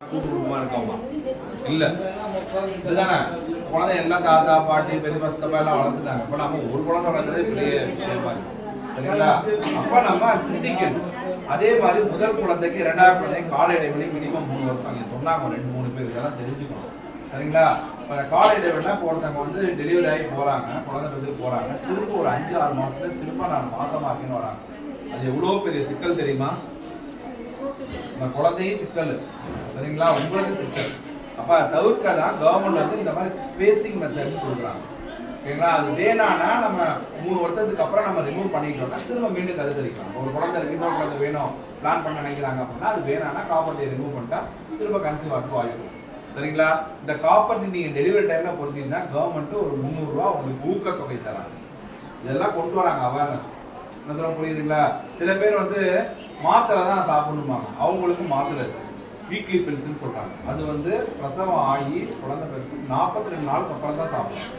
கூட்டு குடும்பமா இருக்கோமா இல்ல இதுதானே குழந்தை எல்லாம் தாத்தா பாட்டி பெரியப்பா சித்தப்பா எல்லாம் வளர்த்துட்டாங்க. இப்ப நம்ம ஒரு குழந்தை வளர்க்கறதே பெரிய விஷயமா இருக்கு. சரிங்களா? அப்ப நம்ம சிந்திக்கணும். அதே மாதிரி முதல் குழந்தைக்கு இரண்டாவது குழந்தைக்கு கால இடைவெளி மினிமம் 3 வருஷம் நீங்க சொன்னாங்க 2-3 பேர் இதெல்லாம் தெரிஞ்சுக்கணும். சரிங்களா? கால இடைவெளினா ஒருத்தவங்க வந்து டெலிவரி ஆகி போறாங்க, குழந்தை வந்து போறாங்க, திரும்ப ஒரு 5-6 மாசத்துல திரும்ப நான் மாசமா இருக்கேன்னு வராங்க. அது எவ்வளவு பெரிய சிக்கல் தெரியுமா? நம்ம குழந்தையும் சிக்கல், சரிங்களா? உங்களுக்கு சிக்கல். அப்ப தவிர்க்கதான் கவர்மெண்ட் வந்து இந்த மாதிரி ஸ்பேசிங் மெத்தட் கொடுக்குறாங்க. ஓகேங்களா? அது வேணான்னா நம்ம 3 வருஷத்துக்கு அப்புறம் நம்ம ரிமூவ் பண்ணிக்கிட்டோம்னா திரும்ப மீண்டும் கருத்தரிக்கலாம். ஒரு குழந்தை இருக்கு, இன்னொரு குழந்தை வேணும் பிளான் பண்ண நினைக்கிறாங்க அப்படின்னா அது வேணான்னா காப்பர்ட்டியை ரிமூவ் பண்ணிட்டா திரும்ப கன்சீவ் ஆக வாய்ப்பு. சரிங்களா? இந்த காப்பர்ட்டி நீங்க டெலிவரி டைம்ல பொறுத்தீங்கன்னா கவர்மெண்ட் ஒரு 300 ரூபா உங்களுக்கு ஊக்கத்தொகை தராங்க. இதெல்லாம் கொண்டு வராங்க அவேர்னஸ். என்ன சொல்ல புரியுதுங்களா? சில பேர் வந்து மாத்திரை தான் சாப்பிடணுமாங்க, அவங்களுக்கு மாத்திரை வீக்லி பில்ஸ்ன்னு சொல்றாங்க. அது வந்து பிரசவம் ஆகி குழந்தை பிறகு 42 நாளுக்கு அப்புறம் தான் சாப்பிடணும்.